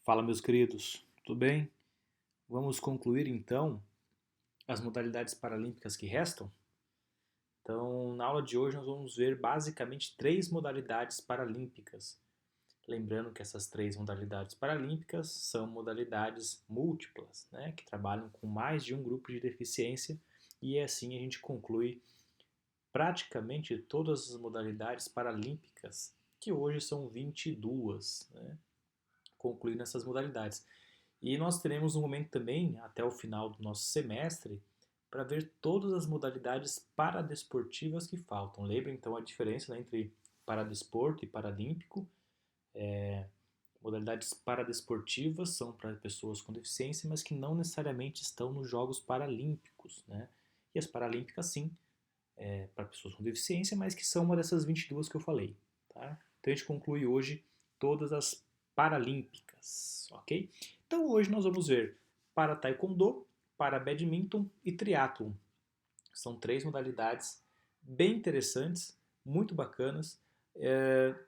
Fala, meus queridos, tudo bem? Vamos concluir então as modalidades paralímpicas que restam? Então, na aula de hoje, nós vamos ver basicamente três modalidades paralímpicas. Lembrando que essas três modalidades paralímpicas são modalidades múltiplas, né, que trabalham com mais de um grupo de deficiência, e assim a gente conclui praticamente todas as modalidades paralímpicas, que hoje são 22, né, concluindo essas modalidades. E nós teremos um momento também, até o final do nosso semestre, para ver todas as modalidades paradesportivas que faltam. Lembra então a diferença, né, entre paradesporto e paralímpico? Modalidades paradesportivas são para pessoas com deficiência, mas que não necessariamente estão nos Jogos Paralímpicos, né? E as paralímpicas, sim, para pessoas com deficiência, mas que são uma dessas 22 que eu falei, tá? Então a gente conclui hoje todas as paralímpicas, ok? Então hoje nós vamos ver para taekwondo, para badminton e triatlon. São três modalidades bem interessantes, muito bacanas.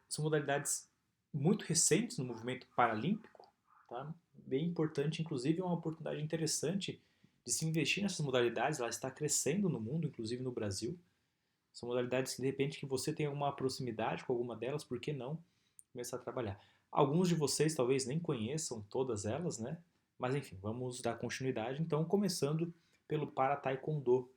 São modalidades muito recentes no movimento paralímpico, tá? Bem importante, inclusive é uma oportunidade interessante de se investir nessas modalidades. Ela está crescendo no mundo, inclusive no Brasil. São modalidades que de repente que você tem uma proximidade com alguma delas, por que não começar a trabalhar? Alguns de vocês talvez nem conheçam todas elas, né? Mas enfim, vamos dar continuidade. Então, começando pelo para taekwondo.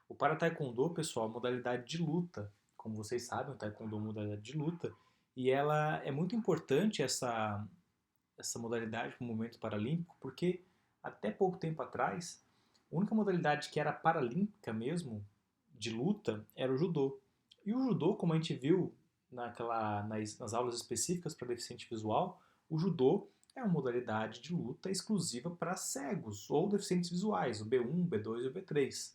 O para taekwondo, pessoal, é uma modalidade de luta. Como vocês sabem, o taekwondo é uma modalidade de luta e ela é muito importante essa modalidade para o movimento paralímpico, porque até pouco tempo atrás, a única modalidade que era paralímpica mesmo, de luta, era o judô. E o judô, como a gente viu nas aulas específicas para deficiente visual, o judô é uma modalidade de luta exclusiva para cegos ou deficientes visuais, o B1, o B2 e o B3.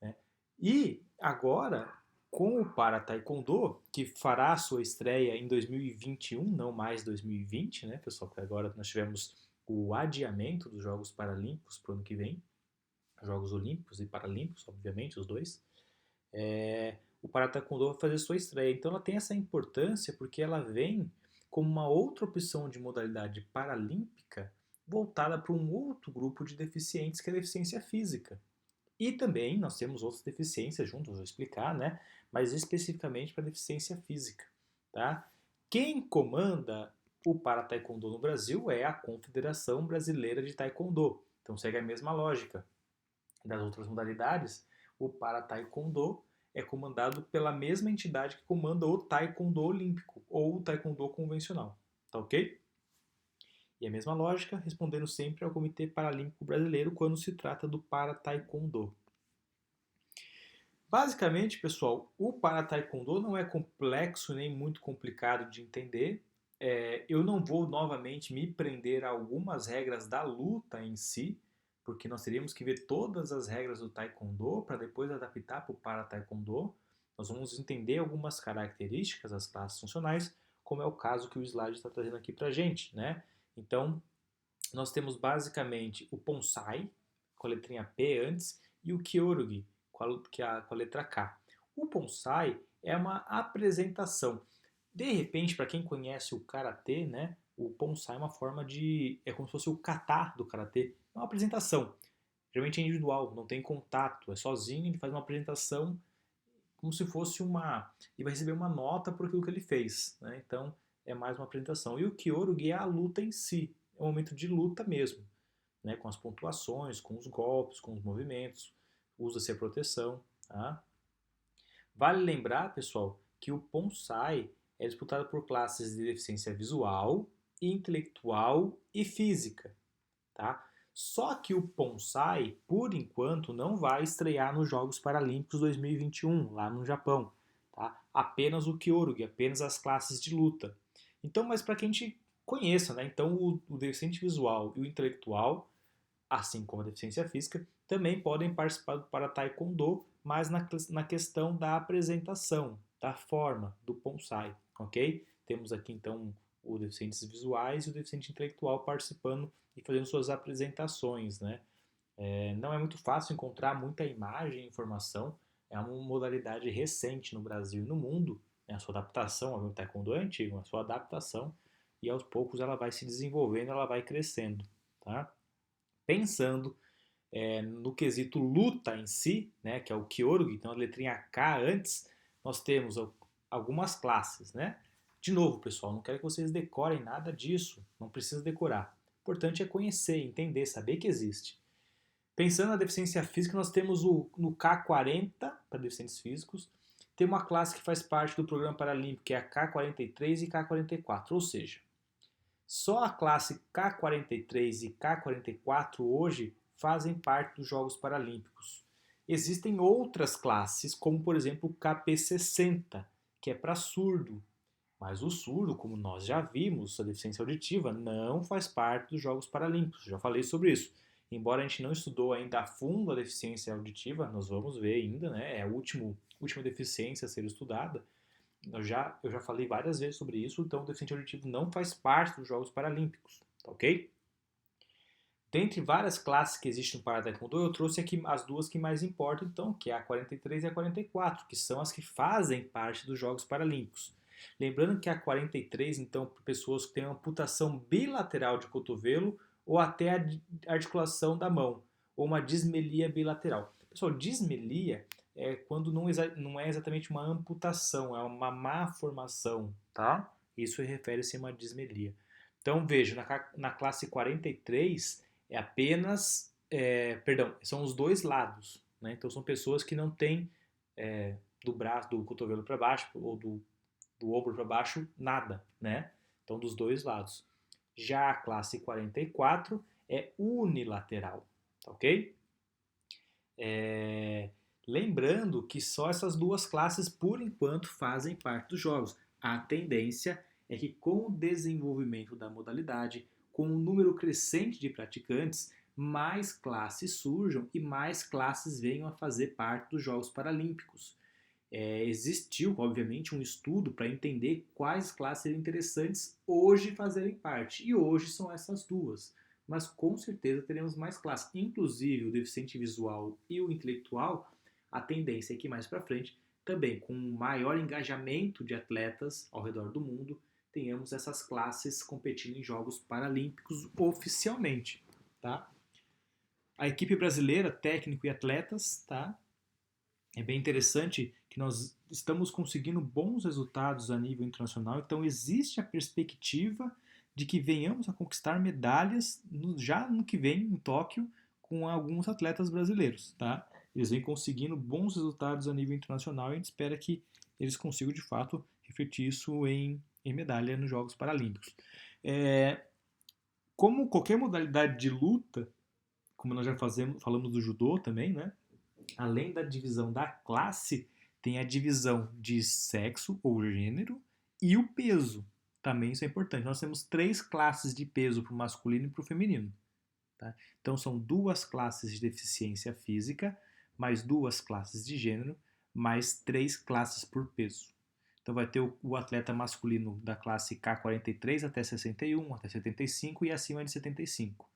Né? E agora, com o Para Taekwondo, que fará sua estreia em 2021, não mais 2020, né, pessoal? Porque agora nós tivemos o adiamento dos Jogos Paralímpicos para o ano que vem, Jogos Olímpicos e Paralímpicos, obviamente, os dois. O Para Taekwondo vai fazer sua estreia. Então ela tem essa importância porque ela vem como uma outra opção de modalidade paralímpica voltada para um outro grupo de deficientes, que é a deficiência física. E também nós temos outras deficiências juntos, vou explicar, né? Mas especificamente para deficiência física, tá? Quem comanda o para taekwondo no Brasil é a Confederação Brasileira de Taekwondo. Então segue a mesma lógica das outras modalidades. O para taekwondo é comandado pela mesma entidade que comanda o taekwondo olímpico ou o taekwondo convencional, tá ok? E a mesma lógica, respondendo sempre ao Comitê Paralímpico Brasileiro quando se trata do para taekwondo. Basicamente, pessoal, o para taekwondo não é complexo nem muito complicado de entender. Eu não vou novamente me prender a algumas regras da luta em si, porque nós teríamos que ver todas as regras do taekwondo para depois adaptar para o para taekwondo. Nós vamos entender algumas características das classes funcionais, como é o caso que o slide está trazendo aqui para a gente, né? Então, nós temos basicamente o Ponsai, com a letrinha P antes, e o Kyorugi, com a letra K. O Ponsai é uma apresentação. De repente, para quem conhece o Karatê, né, o Ponsai é uma forma de... é como se fosse o kata do Karatê. É uma apresentação. Geralmente é individual, não tem contato, é sozinho, ele faz uma apresentação como se fosse uma... e vai receber uma nota por aquilo que ele fez. Né? Então, é mais uma apresentação. E o Kyorugi é a luta em si. É um momento de luta mesmo, né? Com as pontuações, com os golpes, com os movimentos. Usa-se a proteção. Tá? Vale lembrar, pessoal, que o Ponsai é disputado por classes de deficiência visual, intelectual e física. Tá? Só que o Ponsai, por enquanto, não vai estrear nos Jogos Paralímpicos 2021, lá no Japão. Tá? Apenas o Kyorugi, apenas as classes de luta. Então, mas para que a gente conheça, né? Então, o deficiente visual e o intelectual, assim como a deficiência física, também podem participar do para Taekwondo, mas na questão da apresentação, da forma, do Ponsai, ok? Temos aqui, então, o deficientes visuais e o deficiente intelectual participando e fazendo suas apresentações, né? Não é muito fácil encontrar muita imagem e informação, é uma modalidade recente no Brasil e no mundo, né? A sua adaptação ao taekwondo é antigo, a sua adaptação e aos poucos ela vai se desenvolvendo, ela vai crescendo, tá? Pensando no quesito luta em si, né, que é o Kyorugi, então a letrinha K antes, nós temos algumas classes, né? De novo, pessoal, não quero que vocês decorem nada disso, não precisa decorar. O importante é conhecer, entender, saber que existe. Pensando na deficiência física, nós temos no K40, para deficientes físicos, tem uma classe que faz parte do programa paralímpico, que é a K43 e K44, ou seja, só a classe K43 e K44 hoje fazem parte dos Jogos Paralímpicos. Existem outras classes, como por exemplo o KP60, que é para surdo. Mas o surdo, como nós já vimos, a deficiência auditiva não faz parte dos Jogos Paralímpicos. Já falei sobre isso. Embora a gente não estudou ainda a fundo a deficiência auditiva, nós vamos ver ainda, né? É a última deficiência a ser estudada. Eu já falei várias vezes sobre isso, então o deficiente auditivo não faz parte dos Jogos Paralímpicos, tá ok? Dentre várias classes que existem no Parataekwondo, eu trouxe aqui as duas que mais importam, então, que é a 43 e a 44, que são as que fazem parte dos Jogos Paralímpicos. Lembrando que a 43, então, para pessoas que têm amputação bilateral de cotovelo ou até a articulação da mão, ou uma dismelia bilateral. Pessoal, dismelia é quando não é exatamente uma amputação, é uma má formação, tá? Isso refere-se a uma dismelia. Então, veja, na classe 43 é apenas, perdão, são os dois lados, né? Então, são pessoas que não têm do braço, do cotovelo para baixo ou do ombro para baixo, nada, né? Então, dos dois lados. Já a classe 44 é unilateral, tá ok? Lembrando que só essas duas classes, por enquanto, fazem parte dos jogos. A tendência é que, com o desenvolvimento da modalidade, com um número crescente de praticantes, mais classes surjam e mais classes venham a fazer parte dos Jogos Paralímpicos. Existiu, obviamente, um estudo para entender quais classes seriam interessantes hoje fazerem parte. E hoje são essas duas. Mas com certeza teremos mais classes. Inclusive o deficiente visual e o intelectual, a tendência é que mais para frente, também com um maior engajamento de atletas ao redor do mundo, tenhamos essas classes competindo em Jogos Paralímpicos oficialmente. Tá? A equipe brasileira, técnico e atletas, tá? É bem interessante que nós estamos conseguindo bons resultados a nível internacional, então existe a perspectiva de que venhamos a conquistar medalhas já no que vem em Tóquio com alguns atletas brasileiros, tá? Eles vêm conseguindo bons resultados a nível internacional e a gente espera que eles consigam de fato refletir isso em medalha nos Jogos Paralímpicos. Como qualquer modalidade de luta, como nós já falamos do judô também, né? Além da divisão da classe, tem a divisão de sexo ou gênero e o peso. Também isso é importante. Nós temos 3 classes de peso para o masculino e para o feminino. Tá? Então são 2 classes de deficiência física, mais 2 classes de gênero, mais 3 classes por peso. Então vai ter o atleta masculino da classe K43 até 61, até 75 e acima de 75.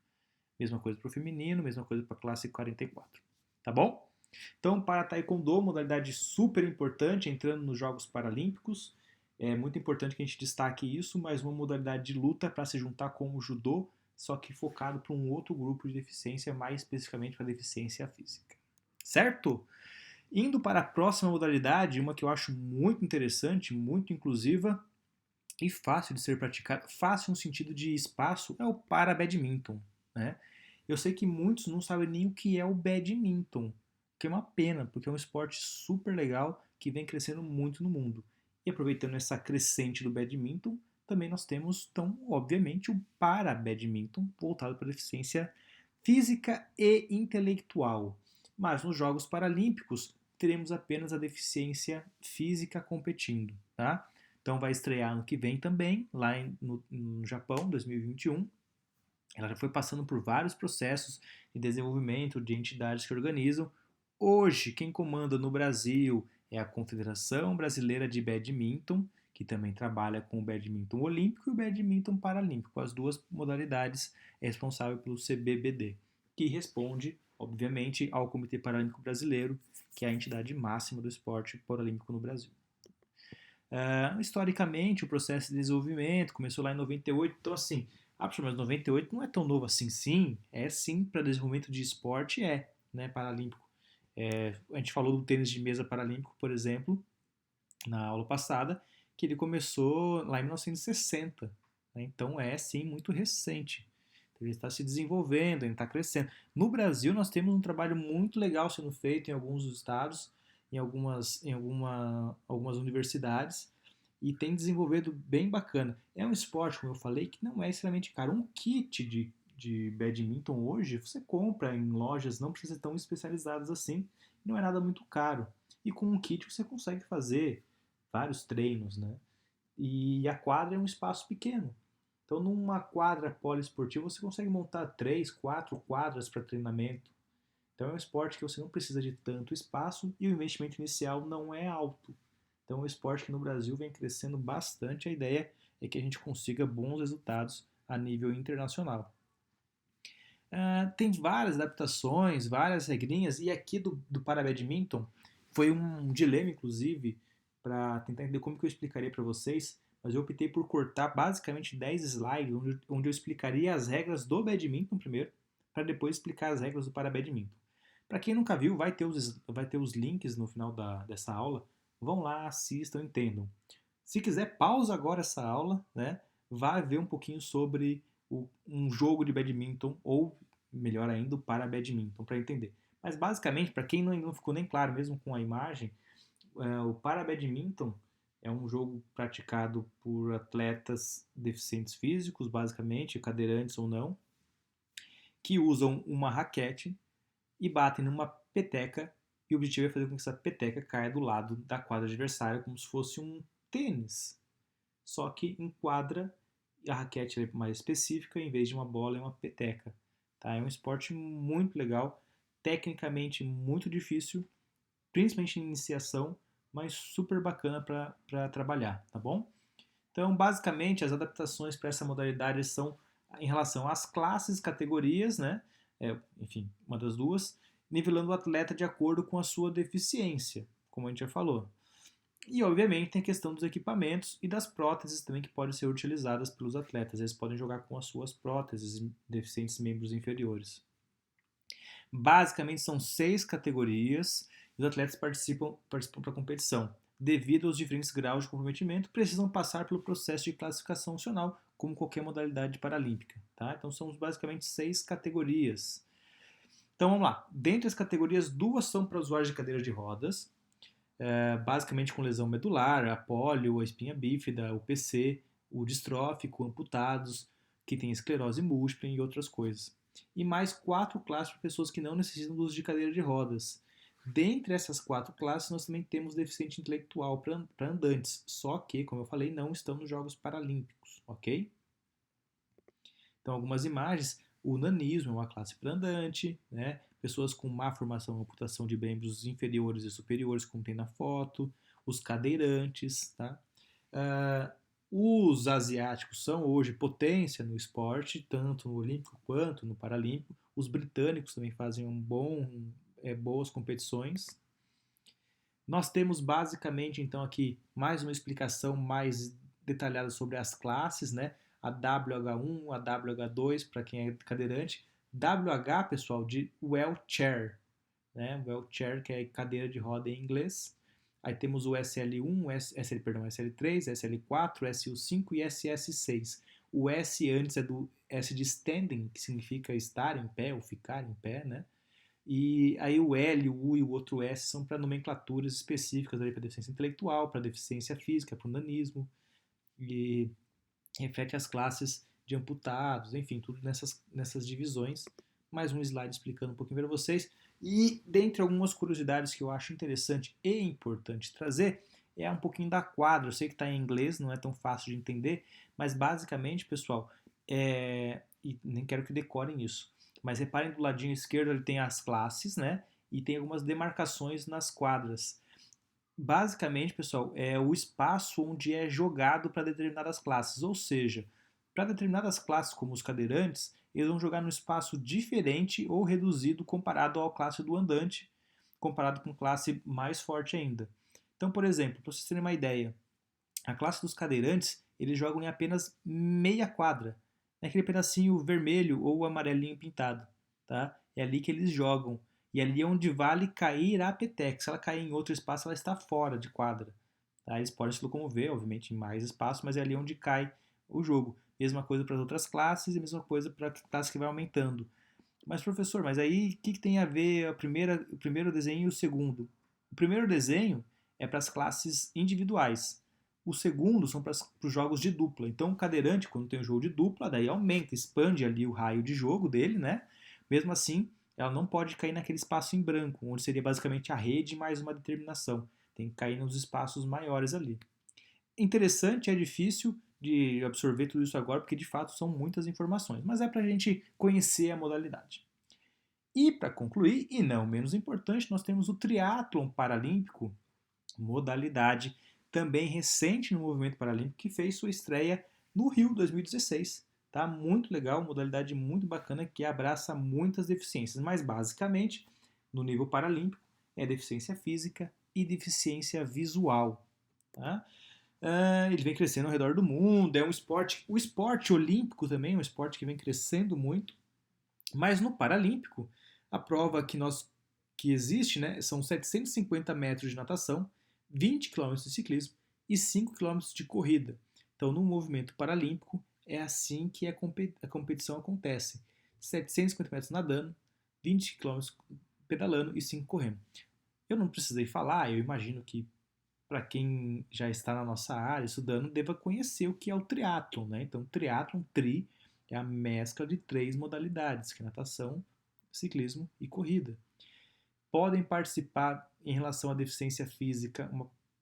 Mesma coisa para o feminino, mesma coisa para a classe 44. Tá bom? Então, para Taekwondo, modalidade super importante, entrando nos Jogos Paralímpicos. É muito importante que a gente destaque isso, mas uma modalidade de luta para se juntar com o judô, só que focado para um outro grupo de deficiência, mais especificamente para deficiência física. Certo? Indo para a próxima modalidade, uma que eu acho muito interessante, muito inclusiva e fácil de ser praticada, fácil no sentido de espaço, é o para-badminton, né? Eu sei que muitos não sabem nem o que é o badminton, que é uma pena, porque é um esporte super legal que vem crescendo muito no mundo. E aproveitando essa crescente do badminton, também nós temos, então, obviamente, o para-badminton, voltado para a deficiência física e intelectual. Mas nos Jogos Paralímpicos, teremos apenas a deficiência física competindo, tá? Então vai estrear ano que vem também, lá no Japão, 2021. Ela já foi passando por vários processos de desenvolvimento de entidades que organizam. Hoje, quem comanda no Brasil é a Confederação Brasileira de Badminton, que também trabalha com o badminton olímpico e o badminton paralímpico. As duas modalidades é responsável pelo CBBD, que responde, obviamente, ao Comitê Paralímpico Brasileiro, que é a entidade máxima do esporte paralímpico no Brasil. Historicamente, o processo de desenvolvimento começou lá em 98, então assim, mas 98 não é tão novo assim, sim, é sim para desenvolvimento de esporte, né, paralímpico. A gente falou do tênis de mesa paralímpico, por exemplo, na aula passada, que ele começou lá em 1960, né, então é sim muito recente. Ele está se desenvolvendo, ele está crescendo. No Brasil, nós temos um trabalho muito legal sendo feito em alguns estados, algumas universidades, e tem desenvolvido bem bacana. É um esporte, como eu falei, que não é extremamente caro. Um kit de badminton hoje, você compra em lojas, não precisa ser tão especializadas assim, não é nada muito caro. E com um kit você consegue fazer vários treinos, né? E a quadra é um espaço pequeno. Então, numa quadra poliesportiva, você consegue montar 3, 4 quadras para treinamento. Então, é um esporte que você não precisa de tanto espaço e o investimento inicial não é alto. Então, é um esporte que no Brasil vem crescendo bastante. A ideia é que a gente consiga bons resultados a nível internacional. Tem várias adaptações, várias regrinhas, e aqui do Parabadminton foi um dilema, inclusive, para tentar entender como que eu explicaria para vocês, mas eu optei por cortar basicamente 10 slides, onde eu explicaria as regras do badminton primeiro, para depois explicar as regras do Parabadminton. Para quem nunca viu, vai ter os links no final dessa aula, vão lá, assistam, entendam. Se quiser, pausa agora essa aula, né? Vá ver um pouquinho sobre um jogo de badminton, ou melhor ainda, para badminton, para entender. Mas basicamente, para quem não ficou nem claro, mesmo com a imagem, o para badminton é um jogo praticado por atletas deficientes físicos, basicamente, cadeirantes ou não, que usam uma raquete e batem numa peteca, e o objetivo é fazer com que essa peteca caia do lado da quadra adversária, como se fosse um tênis. Só que em quadra a raquete é mais específica, em vez de uma bola é uma peteca. Tá? É um esporte muito legal, tecnicamente muito difícil, principalmente em iniciação, mas super bacana para trabalhar, tá bom? Então, basicamente, as adaptações para essa modalidade são em relação às classes, categorias, né? Enfim, uma das duas, nivelando o atleta de acordo com a sua deficiência, como a gente já falou. E, obviamente, tem a questão dos equipamentos e das próteses também que podem ser utilizadas pelos atletas. Eles podem jogar com as suas próteses, deficientes membros inferiores. Basicamente, são 6 categorias e os atletas participam da competição. Devido aos diferentes graus de comprometimento, precisam passar pelo processo de classificação nacional, como qualquer modalidade paralímpica. Tá? Então, são basicamente 6 categorias. Então, vamos lá. Dentre as categorias, 2 são para usuários de cadeira de rodas, basicamente com lesão medular, a polio, a espinha bífida, o PC, o distrófico, amputados, que tem esclerose múltipla e outras coisas. E mais 4 classes para pessoas que não necessitam do uso de cadeira de rodas. Dentre essas 4 classes, nós também temos deficiente intelectual para andantes, só que, como eu falei, não estão nos Jogos Paralímpicos, ok? Então, algumas imagens, o nanismo é uma classe para andante, né? Pessoas com má formação ou amputação de membros inferiores e superiores, como tem na foto, os cadeirantes, tá? Os asiáticos são hoje potência no esporte, tanto no olímpico quanto no paralímpico. Os britânicos também fazem boas competições. Nós temos basicamente, então, aqui mais uma explicação mais detalhada sobre as classes, né? A WH1, a WH2 para quem é cadeirante. WH, pessoal, de wheelchair, né? Wheelchair, que é cadeira de roda em inglês. Aí temos o SL1, SL3, SL4, SU5 e SS6. O S antes é do S de standing, que significa estar em pé ou ficar em pé, né? E aí o L, o U e o outro S são para nomenclaturas específicas para deficiência intelectual, para deficiência física, para o nanismo, e reflete as classes de amputados, enfim, tudo nessas divisões. Mais um slide explicando um pouquinho para vocês. E dentre algumas curiosidades que eu acho interessante e importante trazer, é um pouquinho da quadra. Eu sei que está em inglês, não é tão fácil de entender, mas basicamente, pessoal, e nem quero que decorem isso, mas reparem do ladinho esquerdo ele tem as classes, né? E tem algumas demarcações nas quadras. Basicamente, pessoal, é o espaço onde é jogado para determinadas classes. Ou seja, para determinadas classes, como os cadeirantes, eles vão jogar num espaço diferente ou reduzido comparado à classe do andante, comparado com classe mais forte ainda. Então, por exemplo, para vocês terem uma ideia, A classe dos cadeirantes, eles jogam em apenas meia quadra, naquele pedacinho vermelho ou amarelinho pintado, tá? É ali que eles jogam. E ali é onde vale cair a peteca. Se ela cair em outro espaço, ela está fora de quadra. Tá? Eles podem se locomover, obviamente, em mais espaço, mas é ali onde cai o jogo. Mesma coisa para as outras classes e mesma coisa para a classe que vai aumentando. Mas, professor, mas aí o que tem a ver o primeiro desenho e o segundo? O primeiro desenho é para as classes individuais. O segundo são para os jogos de dupla. Então, o cadeirante, quando tem um jogo de dupla, daí aumenta, expande ali o raio de jogo dele, né? Mesmo assim, ela não pode cair naquele espaço em branco, onde seria basicamente a rede mais uma determinação. Tem que cair nos espaços maiores ali. Interessante, é difícil de absorver tudo isso agora, porque de fato são muitas informações, mas é para a gente conhecer a modalidade. E para concluir, e não menos importante, nós temos o triatlon paralímpico, modalidade também recente no movimento paralímpico, que fez sua estreia no Rio 2016. Tá? Muito legal, modalidade muito bacana que abraça muitas deficiências, mas basicamente, no nível paralímpico, é deficiência física e deficiência visual. Tá? Ele vem crescendo ao redor do mundo, é um esporte, o esporte olímpico também é um esporte que vem crescendo muito, mas no paralímpico, a prova que existe, né, são 750 metros de natação, 20 quilômetros de ciclismo e 5 quilômetros de corrida. Então, no movimento paralímpico, é assim que a competição acontece. 750 metros nadando, 20 quilômetros pedalando e 5 correndo. Eu não precisei falar, eu imagino que para quem já está na nossa área estudando, deva conhecer o que é o triatlon, né? Então, triatlon, é a mescla de três modalidades, que é natação, ciclismo e corrida. Podem participar em relação à deficiência física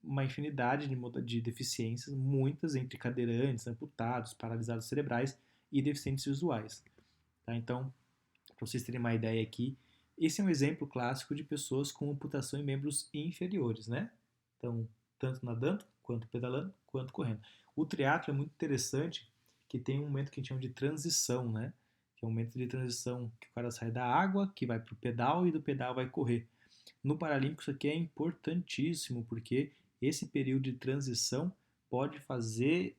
uma infinidade de deficiências, muitas entre cadeirantes, amputados, paralisados cerebrais e deficientes visuais. Tá? Então, para vocês terem uma ideia aqui, esse é um exemplo clássico de pessoas com amputação em membros inferiores, né? Então, tanto nadando, quanto pedalando, quanto correndo. O triatlo é muito interessante, que tem um momento que a gente chama de transição, né? Que é um momento de transição que o cara sai da água, que vai para o pedal e do pedal vai correr. No Paralímpico isso aqui é importantíssimo, porque esse período de transição pode fazer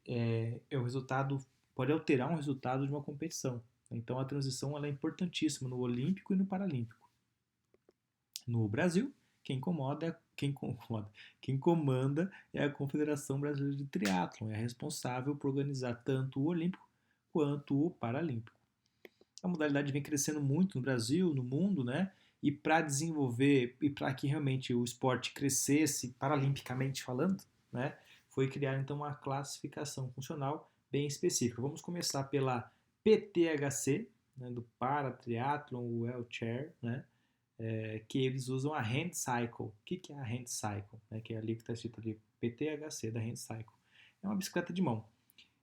o resultado, pode alterar um resultado de uma competição. Então a transição ela é importantíssima no Olímpico e no Paralímpico. No Brasil, quem comanda é a Confederação Brasileira de Triatlon, é responsável por organizar tanto o Olímpico quanto o Paralímpico. A modalidade vem crescendo muito no Brasil, no mundo, né? E para desenvolver e para que realmente o esporte crescesse paralimpicamente falando, né? Foi criada então uma classificação funcional bem específica. Vamos começar pela PTHC, né, do Para Triathlon Wheelchair, né? Que eles usam a Hand Cycle. O que é a Hand Cycle? Né, que é ali que está escrito ali, PTHC da Hand Cycle. É uma bicicleta de mão.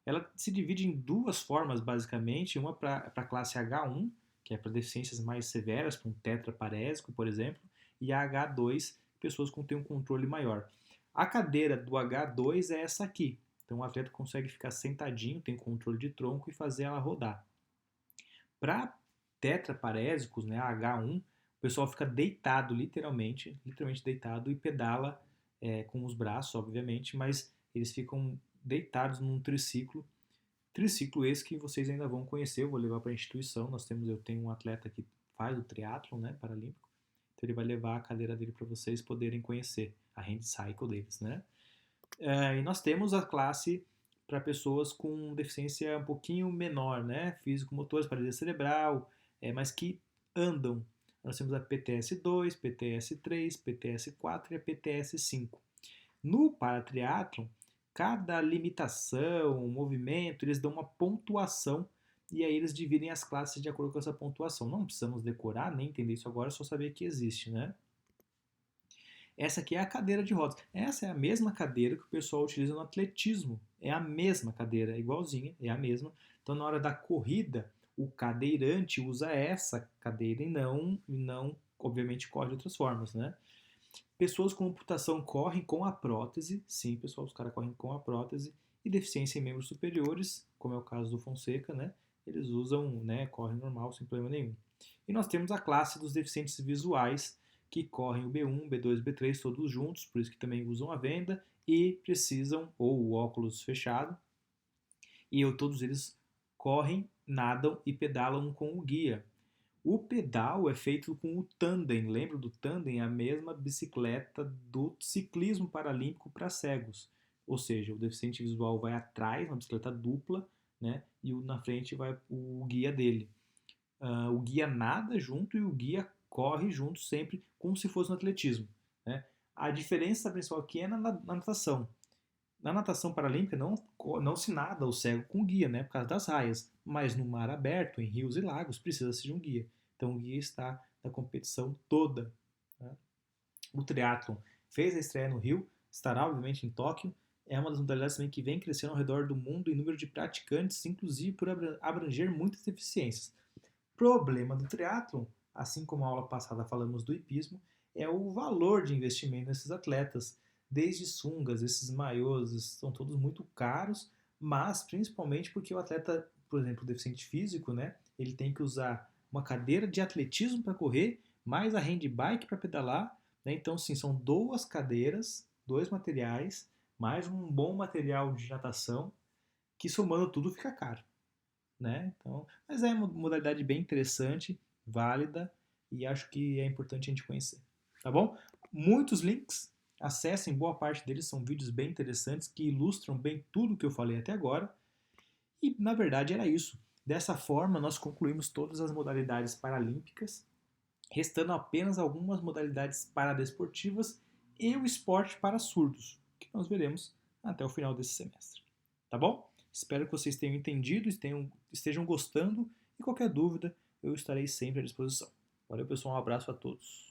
Ela se divide em duas formas, basicamente. Uma para a classe H1, que é para deficiências mais severas, para um tetraparésico, por exemplo, e a H2, pessoas que têm um controle maior. A cadeira do H2 é essa aqui. Então o atleta consegue ficar sentadinho, tem controle de tronco e fazer ela rodar. Para tetraparésicos, né, a H1, o pessoal fica deitado, literalmente deitado, e pedala com os braços, obviamente, mas eles ficam deitados num triciclo. Triciclo esse que vocês ainda vão conhecer, eu vou levar para a instituição. Eu tenho um atleta que faz o triatlon, né, paralímpico, então ele vai levar a cadeira dele para vocês poderem conhecer a hand cycle deles, né? E nós temos a classe para pessoas com deficiência um pouquinho menor, né? Físico-motores, paralisia cerebral, mas que andam. Nós temos a PTS2, PTS3, PTS4 e a PTS5. No paratriatlon, cada limitação, movimento, eles dão uma pontuação e aí eles dividem as classes de acordo com essa pontuação. Não precisamos decorar, nem entender isso agora, só saber que existe, né? Essa aqui é a cadeira de rodas. Essa é a mesma cadeira que o pessoal utiliza no atletismo. É a mesma cadeira, é igualzinha, é a mesma. Então, na hora da corrida, o cadeirante usa essa cadeira e não obviamente, corre de outras formas, né? Pessoas com amputação correm com a prótese. Sim, pessoal, os caras correm com a prótese. E deficiência em membros superiores, como é o caso do Fonseca, né? Eles usam, né, correm normal, sem problema nenhum. E nós temos a classe dos deficientes visuais, que correm o B1, B2, B3 todos juntos, por isso que também usam a venda e precisam, ou o óculos fechado, e todos eles correm, nadam e pedalam com o guia. O pedal é feito com o tandem, lembra do tandem? É a mesma bicicleta do ciclismo paralímpico para cegos. Ou seja, o deficiente visual vai atrás, uma bicicleta dupla, né? E na frente vai o guia dele. O guia nada junto e o guia corre junto sempre, como se fosse no atletismo. Né? A diferença principal aqui é na natação. Na natação paralímpica não se nada o cego com guia, né, por causa das raias, mas no mar aberto, em rios e lagos, precisa-se de um guia. Então o guia está na competição toda. Né? O triatlon fez a estreia no Rio, estará obviamente em Tóquio, é uma das modalidades também que vem crescendo ao redor do mundo em número de praticantes, inclusive por abranger muitas deficiências. Problema do triatlon, assim como a aula passada falamos do hipismo, é o valor de investimento nesses atletas. Desde sungas, esses maiôs, são todos muito caros, mas principalmente porque o atleta, por exemplo, o deficiente físico, né, ele tem que usar uma cadeira de atletismo para correr, mais a handbike para pedalar, né? Então, sim, são duas cadeiras, dois materiais, mais um bom material de natação, que somando tudo fica caro. Né? Então, mas é uma modalidade bem interessante, válida e acho que é importante a gente conhecer. Tá bom? Muitos links, acessem, boa parte deles são vídeos bem interessantes que ilustram bem tudo que eu falei até agora. E na verdade era isso. Dessa forma, nós concluímos todas as modalidades paralímpicas, restando apenas algumas modalidades paradesportivas e o esporte para surdos, que nós veremos até o final desse semestre. Tá bom? Espero que vocês tenham entendido, estejam gostando e qualquer dúvida eu estarei sempre à disposição. Valeu, pessoal, um abraço a todos.